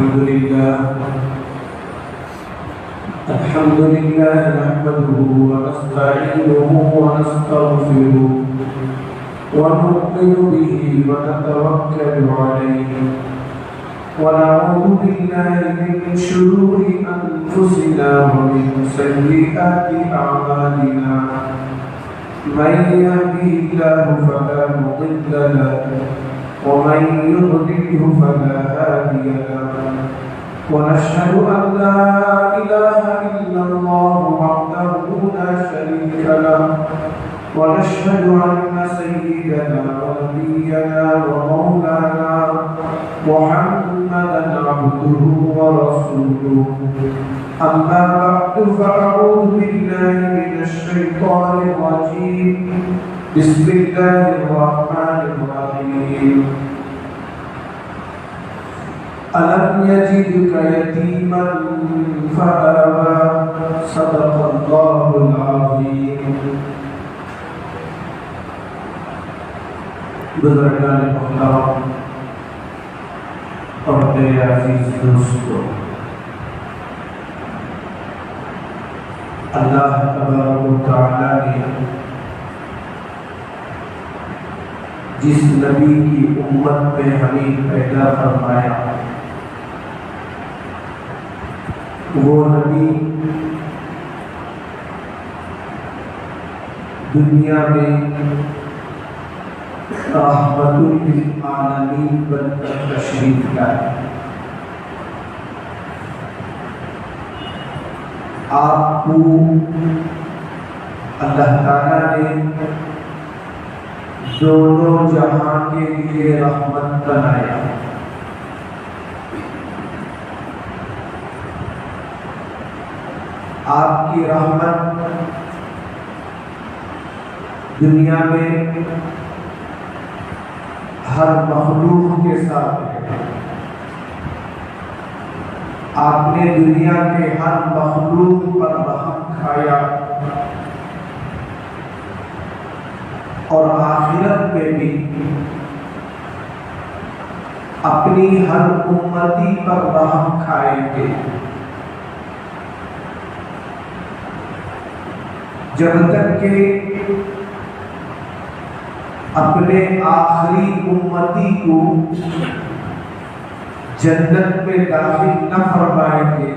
الحمد لله نحمده ونستعينه ونستغفره ونؤمن به ونتوكل عليه ونعوذ بالله من شرور أنفسنا ومن سيئات أعمالنا من يهده الله فلا مضل له ومن يضلله فلا هادي له ونشهد أن لا إله إلا الله وحده لا شريك له ونشهد أن سيدنا ونبينا ومولانا محمدا عبده ورسوله أما بعد فأعوذ بالله من الشيطان الرجيم بسم الله الرحمن الرحيم ألم يجدك يتيما فآوى صدق الله العظيم بزرگان محترم اور میرے عزیز دوستو، اللہ تبارک و تعالی نے جس نبی کی امت میں ہمیں پیدا فرمایا، وہ نبی دنیا میں رحمت للعالمین بن کر تشریف لائے۔ آپ کو اللہ تعالیٰ نے دونوں جہاں کے لیے رحمت بنایا۔ آپ کی رحمت دنیا میں ہر مخلوق کے ساتھ ہے۔ آپ نے دنیا کے ہر مخلوق پر رحم کھایا اور آخرت میں بھی اپنی ہر امتی پر رحم کھائیں گے، جب تک کہ اپنے آخری امتی کو جنت میں داخل نہ فرمائیں گے۔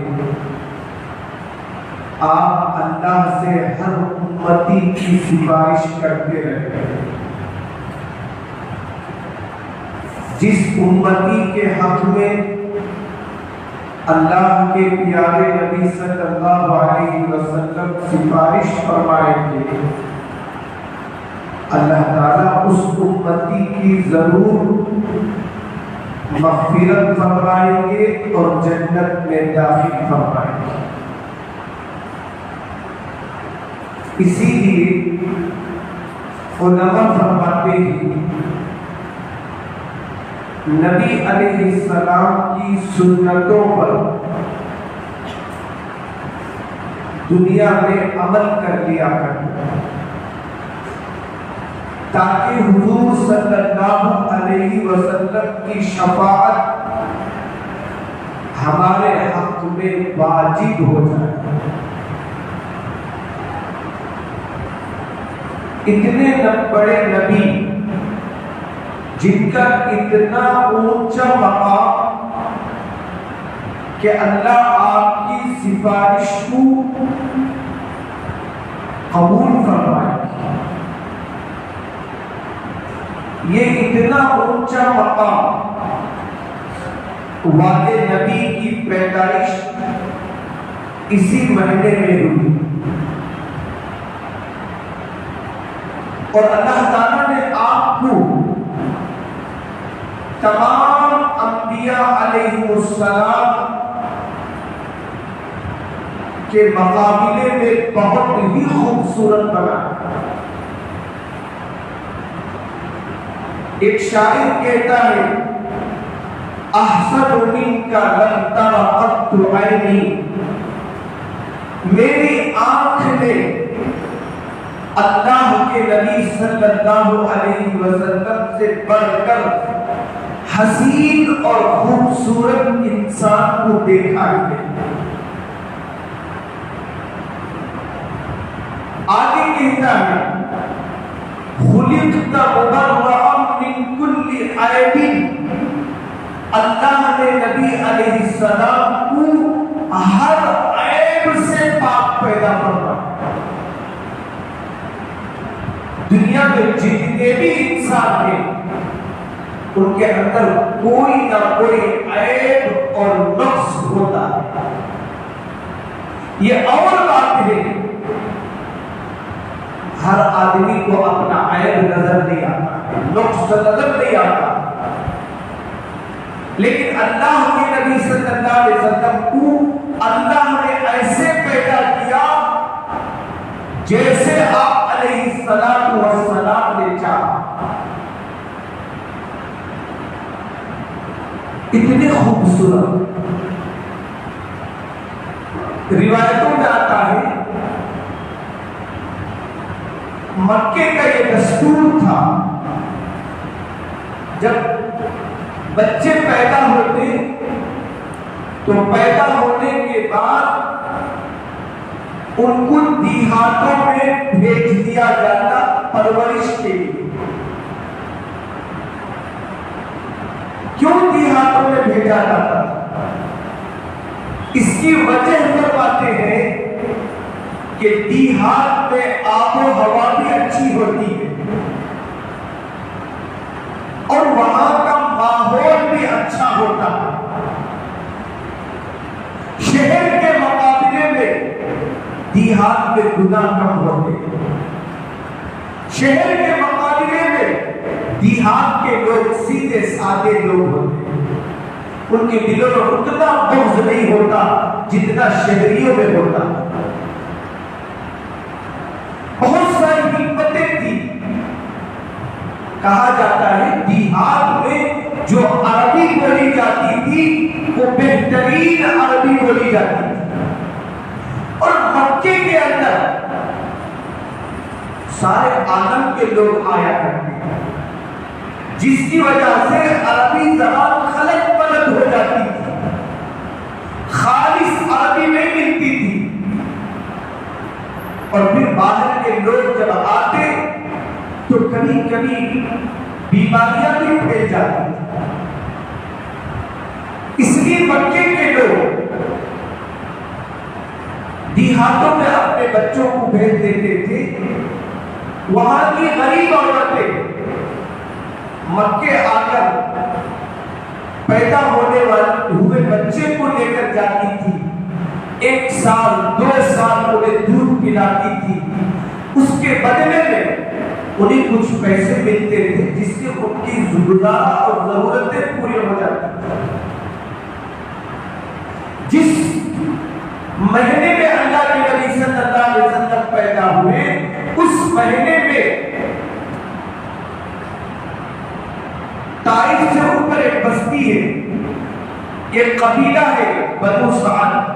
آپ اللہ سے ہر امتی کی سفارش کرتے رہیں۔ جس امتی کے حق میں اللہ کے پیارے نبی صلی اللہ علیہ وسلم سفارش فرمائیں گے، اللہ تعالیٰ اس امتی کی ضرور مغفرت فرمائیں گے اور جنت میں داخل فرمائیں گے۔ اسی لیے علماء فرماتے ہیں نبی علیہ السلام کی سنتوں پر دنیا میں عمل کر لیا کریں تاکہ حضور صلی اللہ علیہ وسلم کی شفاعت ہمارے حق میں واجب ہو جائے۔ اتنے بڑے نبی جن کا اتنا اونچا مقام کہ اللہ آپ کی سفارش کو قبول فرمائے، یہ اتنا اونچا مقام والے نبی کی پیدائش اسی مہینے میں ہوئی، اور اللہ تعالیٰ نے آپ کو تمام انبیاء علیہ السلام کے مقابلے میں بہت ہی خوبصورت بنایا۔ ایک شاعر کہتا ہے احسن منک لم تر قط عینی، میری آنکھ نے اللہ کے نبی صلی اللہ علیہ وسلم سے بڑھ کر حسین اور خوبصورت انسان کو دیکھا ہے۔ آگے کہتا ہے خلقت مبرأ من کل عیب، اللہ نے نبی علیہ السلام کو ہر عیب سے پاک پیدا فرمایا۔ دنیا میں جتنے بھی انسان ہیں ان کے اندر کوئی نہ کوئی عیب اور نقص ہوتا ہے۔ یہ اور بات ہے، ہر آدمی کو اپنا عیب نظر نہیں آتا، نقص نظر نہیں آتا، لیکن اللہ کے نبی صلی اللہ علیہ وسلم کو اللہ نے ایسے پیدا کیا جیسے آپ علیہ السلام نے چاہا۔ اتنے خوبصورت روایتوں میں آتا ہے مکے کا یہ دستور تھا، جب بچے پیدا ہوتے تو پیدا ہونے کے بعد ان کو دیہاتوں میں بھیج دیا جاتا پرورش کے لیے۔ کیوں دیہاتوں میں بھیجا جاتا؟ اس کی وجہ فرماتے ہیں کہ دیہات میں آب و ہوا بھی اچھی ہوتی ہے اور وہاں کا ماحول بھی اچھا ہوتا ہے۔ شہر کے مقابلے میں دیہات میں گناہ کم ہوتے ہیں، شہر کے مقابلے میں دیہات کے لوگ سیدھے سادے لوگ ہوتے ہیں، ان کے دلوں میں اتنا بغض نہیں ہوتا جتنا شہریوں میں ہوتا۔ بہت ساری حکمتیں تھی، کہا جاتا ہے دیہات میں جو عربی بولی جاتی تھی وہ بہترین عربی بولی جاتی تھی، اور مکے کے اندر سارے عالم کے لوگ آیا کرتے ہیں، جس کی وجہ سے عربی زبان خلط پلط ہو جاتی تھی، خالص عربی نہیں ملتی تھی، اور پھر باہر کے لوگ جب آتے تو کبھی کبھی بیماریاں بھی پھیل جاتی تھی۔ اس لیے مکے کے لوگ دیہاتوں میں اپنے بچوں کو بھیج دیتے تھے، وہاں کی غریب عورتیں مکے آ کر پیدا ہونے ہوئے بچے کو لے کر جاتی تھی، 1 سال 2 سال انہیں دودھ پلاتی تھی، اس کے بدلے میں انہیں کچھ پیسے ملتے تھے جس سے ان کی ضروریات اور ضرورتیں پوری ہو جاتی تھیں۔ جس مہینے میں اللہ کے نبی صلی اللہ علیہ وسلم پیدا ہوئے اس مہینے میں طائف سے اوپر ایک بستی ہے، ایک قبیلہ ہے بنو سعد،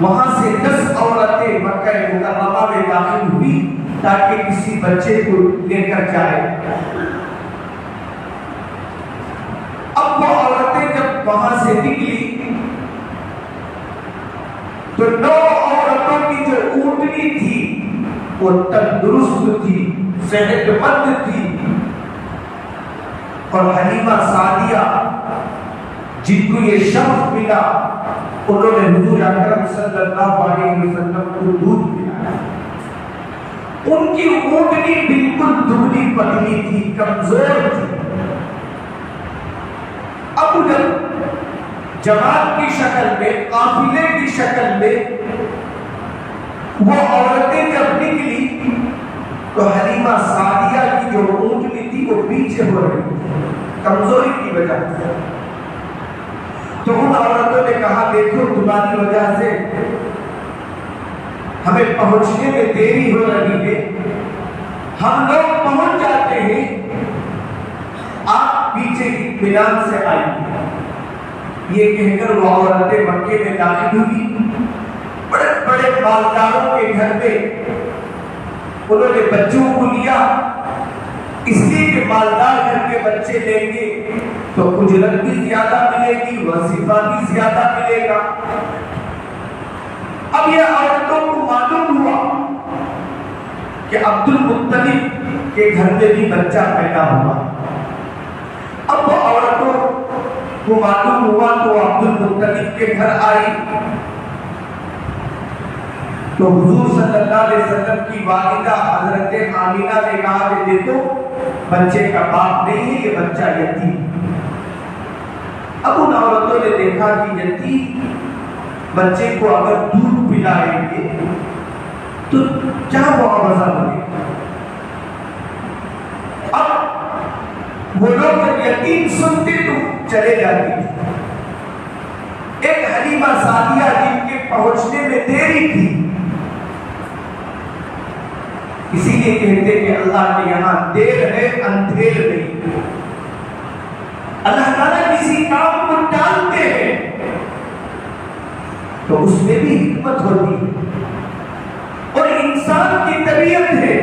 وہاں سے 10 عورتیں مکہ مکرمہ میں داخل ہوئی تاکہ کسی بچے کو لے کر جائے۔ اب وہ عورتیں جب وہاں سے نکلی تو 9 عورتوں کی جو اونٹنی تھی وہ تندرست تھی، صحت مند تھی، اور حلیمہ سعدیہ جن کو یہ شرف ملا انہوں نے حضور اکرم صلی اللہ علیہ وسلم کو دودھ پلایا۔ ان کی اونٹنی بالکل دبلی پتلی تھی، کمزور تھی۔ اب جب جماعت کی شکل میں، قافلے کی شکل میں وہ عورتیں جب نکلی تو حلیمہ سعدیہ کی جو اونٹنی تھی وہ پیچھے ہو رہی تھی کمزوری کی وجہ سے۔ تو ان عورتوں نے کہا دیکھو تمہاری وجہ سے ہمیں پہنچنے میں دیری ہو رہی ہے، ہم لوگ پہنچ جاتے ہیں، آپ پیچھے اطمینان سے آئیے۔ یہ کہہ کر وہ عورتیں مکے میں داخل ہوئی، بڑے بڑے مالداروں کے گھر میں انہوں نے بچوں کو لیا، اس لیے کہ مالدار گھر کے بچے لیں گے تو اجرت بھی زیادہ ملے گی، وظیفہ بھی زیادہ ملے گا۔ اب یہ عورتوں کو معلوم ہوا کہ عبد المطلب کے گھر میں بھی بچہ پیدا ہوا۔ اب وہ عورتوں کو معلوم ہوا تو عبد المطلب کے گھر آئی تو حضور صلی اللہ علیہ وسلم کی والدہ حضرت آمینہ نے کہا کہ دیکھو بچے کا باپ نہیں ہے، یہ بچہ یتیم۔ اب ان عورتوں نے دیکھا کہ یتیم بچے کو اگر دودھ پلائیں گے تو کیا معاوضہ ملے گا؟ اب وہ لوگ یتیم سنتے تو چلے جاتے تھے۔ ایک حلیمہ سعدیہ جن کے پہنچنے میں دیری تھی، اسی لیے کہتے کہ اللہ کے یہاں دیر ہے اندھیر نہیں۔ اللہ تعالیٰ کسی کام کو ٹالتے ہیں تو اس میں بھی حکمت ہوتی ہے، اور انسان کی طبیعت ہے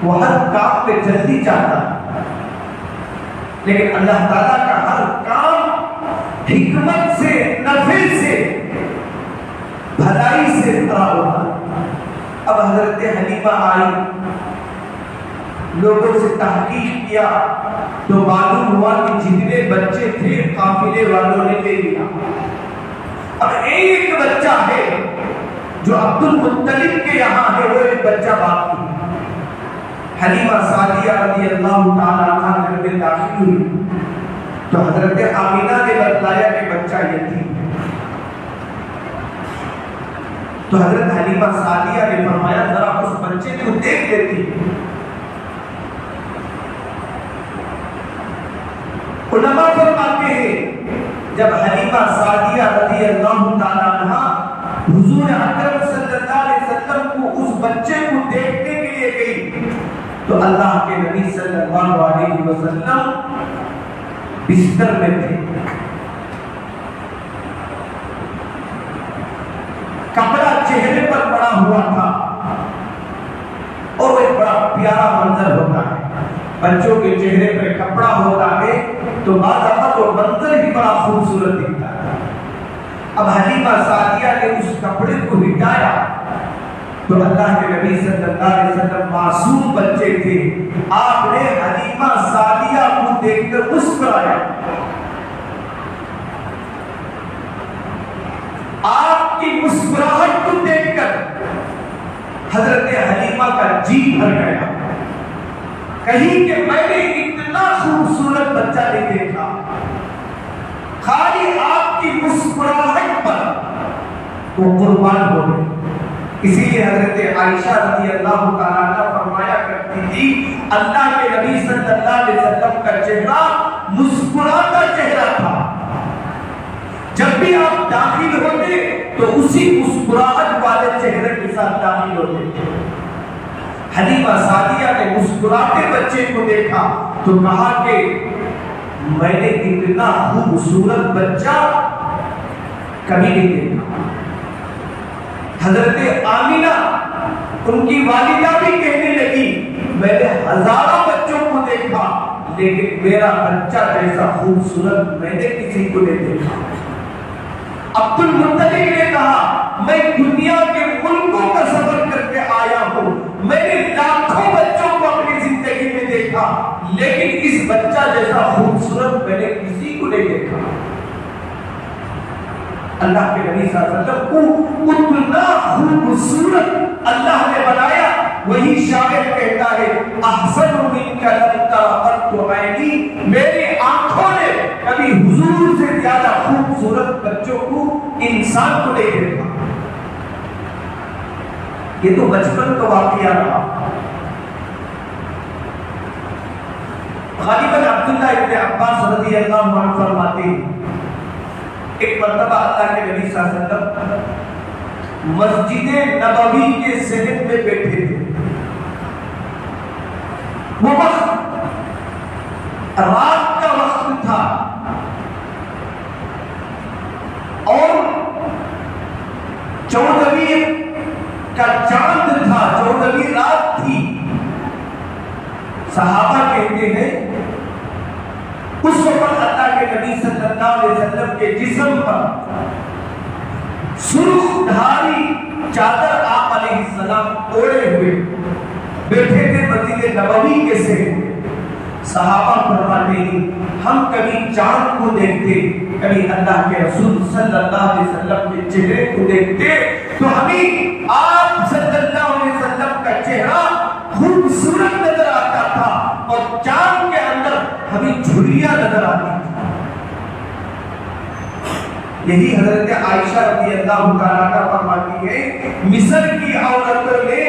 وہ ہر کام میں جلدی چاہتا ہے، لیکن اللہ تعالیٰ کا ہر کام حکمت سے، نفع سے، بھلائی سے بھرا ہوتا ہے۔ اب حضرت حلیمہ آئی، لوگوں سے تحقیق کیا تو معلوم ہوا کہ جتنے بچے تھے قافلے والوں نے لے لیا۔ اب ایک بچہ ہے جو عبد المطلب کے یہاں ہے، وہ ایک بچہ باقی۔ حلیمہ سعدیہ رضی اللہ تعالی عنہ گھر میں داخل ہوئی تو حضرت آمینہ نے بتلایا کہ بچہ یتیم ہے۔ تو حضرت حلیمہ سعدیہ نے فرمایا ذرا اس بچے کو دیکھ لیتی۔ علماء فرماتے ہیں جب حلیمہ سعدیہ رضی اللہ تعالی عنہ حضور اکرم صلی اللہ علیہ وسلم کو اس بچے کو دیکھنے کے لیے گئی تو اللہ کے نبی صلی اللہ علیہ وسلم بستر میں تھے، کپڑا چہرے پر پڑا ہوا تھا، اور وہ ایک بڑا پیارا منظر ہوتا ہے، بچوں کے چہرے پر کپڑا ہوتا ہے تو بعض اوقات وہ منظر ہی بڑا خوبصورت دکھتا ہے۔ اب حلیمہ سعدیہ نے اس کپڑے کو ہٹایا تو اللہ کے نبی صلی اللہ علیہ وسلم معصوم بچے تھے، آپ نے حلیمہ سعدیہ کو دیکھ کر مسکرایا۔ آپ کی مسکراہٹ کو دیکھ کر حضرت حلیمہ کا جی بھر گیا، کہیں کہ میں نے اتنا خوبصورت بچہ نہیں دیکھا۔ خالی آپ کی مسکراہٹ پر وہ قربان ہو گئے۔ اسی لیے حضرت عائشہ رضی اللہ تعالیٰ عنہ فرمایا کرتی تھی اللہ کے نبی صلی اللہ علیہ وسلم کا چہرہ مسکراتا چہرہ تھا، جب بھی آپ داخل ہوتے تو اسی مسکراہٹ والے چہرے کے ساتھ داخل ہوتے تھے۔ حلیمہ سعدیہ نے مسکراتے بچے کو دیکھا تو کہا کہ میں نے اتنا خوبصورت بچہ کبھی نہیں دیکھا۔ حضرت آمینہ ان کی والدہ بھی کہنے لگی میں نے ہزاروں بچوں کو دیکھا لیکن میرا بچہ جیسا خوبصورت میں نے کسی کو نہیں دیکھا۔ عبد المطلب نے کہا میں دنیا کے ملکوں کا سفر کر کے آیا ہوں، میں نے لاکھوں بچوں کو اپنی زندگی میں دیکھا لیکن اس بچہ جیسا خوبصورت میں نے کسی کو نہیں دیکھا۔ اللہ کے نبی صلی اللہ علیہ وسلم کو اتنا خوبصورت اللہ نے بنایا، وہی شاعر کہتا ہے احسن منک لم تر قط عینی، میری آنکھوں نے کبھی حضور سے زیادہ خوبصورت بچوں کو، انسان کو نہیں دیکھا۔ یہ تو بچپن کا واقعہ رہا۔ غالباً عبداللہ ابن عباس رضی اللہ عنہ فرماتے ہیں ایک مرتبہ اللہ کے نبی صلی اللہ علیہ وسلم مسجد نبوی کے صحن میں بیٹھے تھے، وہ وقت رات کا وقت تھا اور 14ویں کا چاند تھا، 14ویں رات تھی۔ صحابہ کہتے ہیں اس وقت اللہ کے نبی صلی اللہ علیہ وسلم کے جسم پر سرخ دھاری چادر آپ علیہ السلام اوڑے ہوئے بیٹھے تھے مسجد نبوی کے سے. صحابہ فرماتے ہیں ہم کبھی چاند کو دیکھتے, کبھی اللہ کے رسول صلی اللہ علیہ وسلم کے چہرے کو دیکھتے تو ہمیں آپ صلی اللہ علیہ وسلم کا چہرہ خوبصورت نظر آتا تھا اور چاند کے اندر ہمیں جھریاں نظر آتی تھی. یہی حضرت عائشہ رضی اللہ تعالیٰ کا فرماتی ہے مصر کی عورتوں نے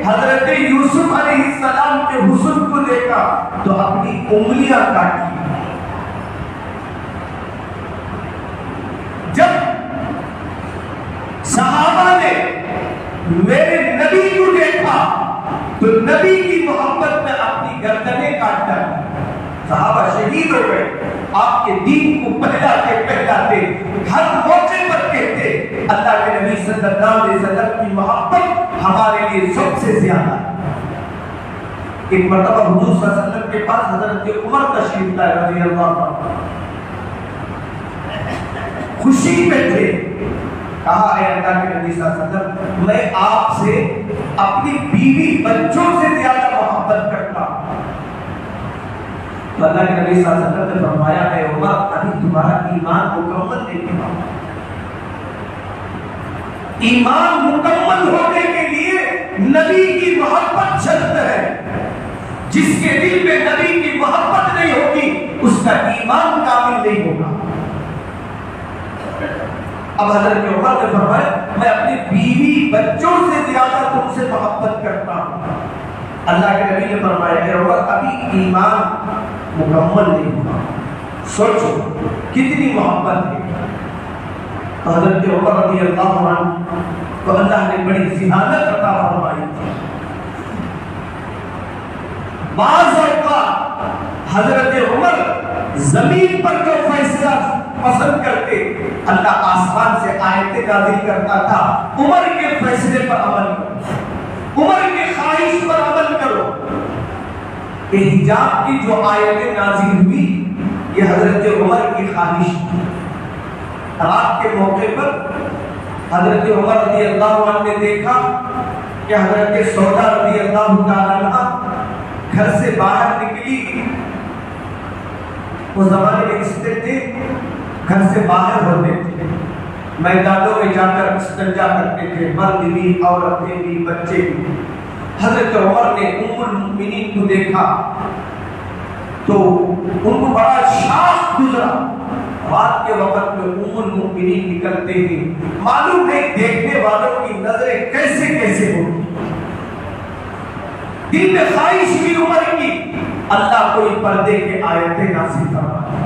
حضرت یوسف علیہ السلام کے حسن کو دیکھا تو اپنی انگلیاں کاٹی. جب صحابہ نے میرے نبی کو دیکھا تو نبی کی محبت میں اپنی گردنیں کاٹ ڈالی. صحابہ شہید ہو گئے. آپ کے دین کو پہلاتے ہر موقع پر کہتے اللہ کے نبی صلی اللہ علیہ وسلم کی محبت ہمارے لیے سب سے زیادہ. ایک مرتبہ حضور صلی اللہ علیہ وسلم کے پاس حضرت عمر تشریف لائے رضی اللہ عنہ, خوشی میں تھے. کہا اے اللہ کے نبی صلی اللہ علیہ وسلم میں آپ سے اپنی بیوی بچوں سے زیادہ محبت کرتا ہوں. اللہ کے نبی صلی اللہ علیہ وسلم نے فرمایا اے عمر ابھی تمہارا ایمان مکمل نہیں ہوا. ایمان مکمل ہونے کے لیے نبی کی محبت شرط ہے. جس کے دل میں نبی کی محبت نہیں ہوگی اس کا ایمان کامل نہیں ہوگا. اب حضرت عمر نے فرمایا میں اپنی بیوی بچوں سے زیادہ تم سے محبت کرتا ہوں. اللہ کے نبی نے فرمایا اے عمر ابھی ایمان مکمل نہیں ہوا. سوچو کتنی محبت ہے. حضرت عمر رضی اللہ عنہ کو اللہ نے بڑی ذہانت عطا فرمائی تھی. بعض اوقات حضرت عمر زمین پر جو فیصلہ پسند کرتے اللہ آسمان سے آیتیں نازل کرتا تھا عمر کے فیصلے پر عمل کرو, عمر کی خواہش پر عمل کرو. کہ حجاب کی جو آیتیں نازل ہوئی یہ حضرت عمر کی خواہش تھی. رات کے موقع پر حضرت عمر رضی اللہ عنہ نے دیکھا کہ حضرت سودا رضی اللہ تعالیٰ عنہ گھر سے باہر نکلی. اس زمانے میں اس تھے گھر سے باہر ہوتے تھے, میدانوں میں جا کر استنجا کرتے تھے, مرد بھی عورتیں بھی بچے بھی. حضرت عمر نے ام المؤمنین کو دیکھا تو ان کو بڑا شاق گزرا. رات کے وقت میں ام المؤمنین نکلتے ہیں, معلوم نہیں دیکھنے والوں کی نظریں کیسے کیسے ہوتی. دل میں خواہش کی عمر کی اللہ کوئی پردے کے آیتیں نازل فرما,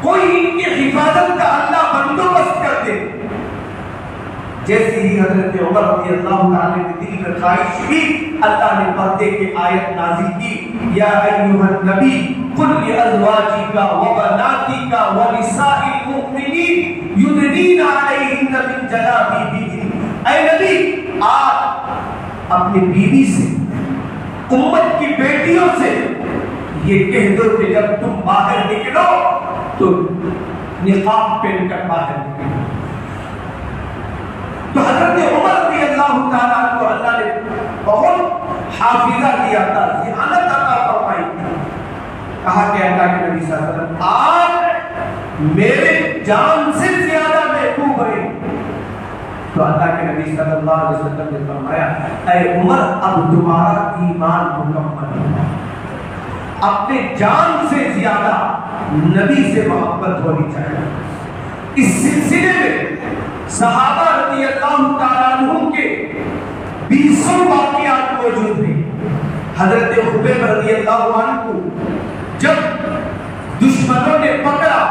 کوئی ان کی حفاظت کا اللہ بندوبست کر دے. جیسے ہی حضرت عمر رضی اللہ تعالی کے دل میں خواہش کی اللہ نے پردے کی آیت نازل کی یا ایھا النبی قل لازواجک وبناتک ونساء المؤمنین یدنین علیہن من جلابیبہن. اے نبی آپ اپنی بیوی سے امت کی بیٹیوں سے یہ کہہ دو کہ جب تم باہر نکلو تو نقاب پہن کر باہر نکلو. تو حضرت عمر رضی اللہ تعالیٰ کو اللہ نے بہت حافظہ دیا تھا, ذہانت عطا فرمائی تھی. کہا کہ اللہ کے نبی صلی اللہ علیہ وسلم آپ میرے جان سے زیادہ محبوب ہیں. تو اللہ کے نبی صلی اللہ علیہ وسلم نے فرمایا اے عمر اب تمہارا ایمان مکمل ہے. اپنے جان سے زیادہ نبی سے محبت ہونی چاہیے. اس سلسلے میں صحابہ رضی اللہ تعالیٰ عنہ کے 20 واقعات موجود ہیں. حضرت خبیب رضی اللہ عنہ کو جب دشمنوں نے پکڑا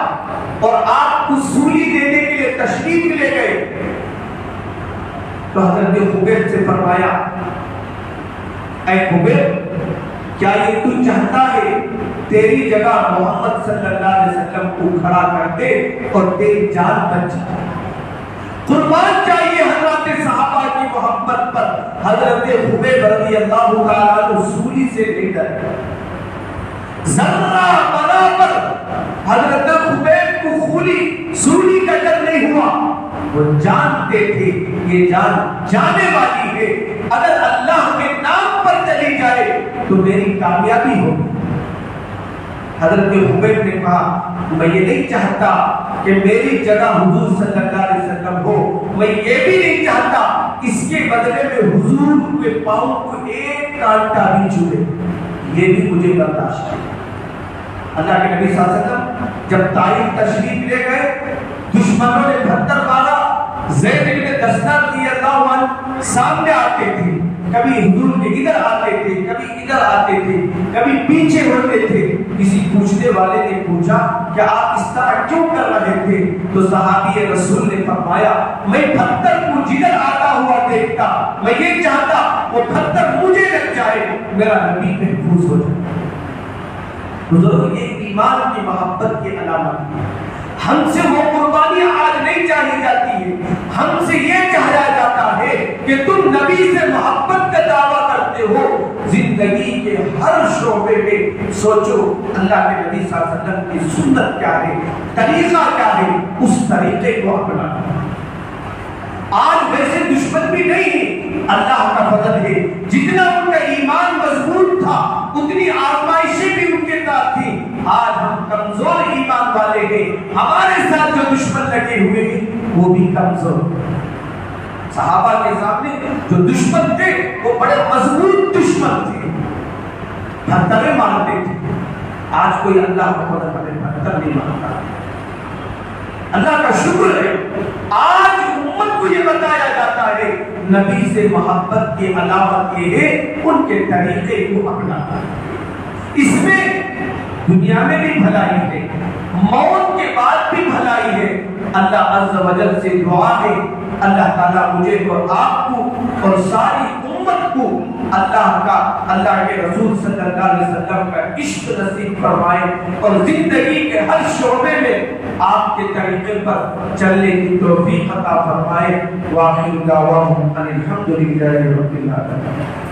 اور آپ کو سولی دینے کے لیے تشریف لے گئے تو حضرت خبیب سے فرمایا اے خبیب کیا یہ تو چاہتا ہے تیری جگہ محمد صلی اللہ علیہ وسلم کو کھڑا کر دے اور تیری جان بچ جائے. قربان چاہیے حضرت صحابہ کی محبت پر. حضرت خبیب رضی اللہ تعالیٰ عنہ سولی سے لے کر ذرہ برابر حضرت خبیب کو سولی کا ڈر نہیں ہوا، وہ جانتے تھے یہ جان جانے والی ہے، اگر اللہ کے نام پر چلی جائے تو میری کامیابی ہوگی۔ حضرت خبیب نے کہا میں یہ نہیں چاہتا کہ میری جگہ حضور صلی اللہ علیہ وسلم ہو، میں یہ بھی نہیں چاہتا اس کے بدلے میں حضور کے پاؤں کو ایک کانٹا بھی چھوئے، یہ بھی مجھے برداشت ہے۔ اللہ کے نبی صلی اللہ علیہ وسلم جب طائف تشریف لے گئے، دشمنوں نے پتھر مارا، زید بن دثنہ رضی اللہ عنہ سامنے آتے تھے، کبھی حضور کے ادھر آتے تھے، کبھی ادھر آتے تھے، کبھی پیچھے ہوتے تھے۔ کسی پوچھنے والے نے پوچھا کہ آپ اس طرح کیوں کر رہے تھے؟ تو صحابی رسول نے فرمایا میں پتھر کو جدھر آتا ہوا دیکھتا میں یہ چاہتا وہ پتھر مجھے لگ جائے، میرا نبی محفوظ ہو جائے۔ حضور یہ ایمان کی محبت کی علامت ہے۔ ہم سے وہ قربانی آج نہیں چاہی جاتی ہے، ہم سے یہ چاہا جاتا ہے کہ تم نبی سے محبت کا دعویٰ کرتے ہو، زندگی کے ہر شعبے میں سوچو اللہ کے نبی صلی اللہ علیہ وسلم کی سنت کیا ہے، طریقہ کیا ہے، اس طریقے کو اپنانا۔ آج ویسے دشمن بھی نہیں، اللہ کا فضل ہے، جتنا ان کا ایمان مضبوط تھا اتنی آزمائشیں بھی ان کے ساتھ تھی۔ آج ہم کمزور ایمان والے ہیں، ہمارے ساتھ جو دشمن لگے ہوئے ہیں وہ بھی کمزور۔ صحابہ کے سامنے جو دشمن تھے وہ بڑے مضبوط دشمن تھے، پتھر مارتے تھے۔ آج کوئی اللہ کا فضل بڑے پتھر نہیں مارتا۔ اللہ کا شکر ہے آج امت کو یہ بتایا جاتا ہے نبی سے محبت کی علامت یہ ہے ان کے طریقے کو اپنانا۔ اس میں دنیا میں بھی بھلائی ہے، موت کے بعد بھی بھلائی ہے۔ اللہ عز و جل سے دعا ہے اللہ تعالیٰ مجھے اور آپ کو اور ساری امت کو اللہ کے رسول صلی اللہ علیہ وسلم کا عشق نصیب فرمائے اور زندگی کے ہر شعبے میں آپ کے طریقے پر چلنے کی توفیق عطا فرمائے۔ وآخر دعواہم ان الحمد للہ رب العالمین۔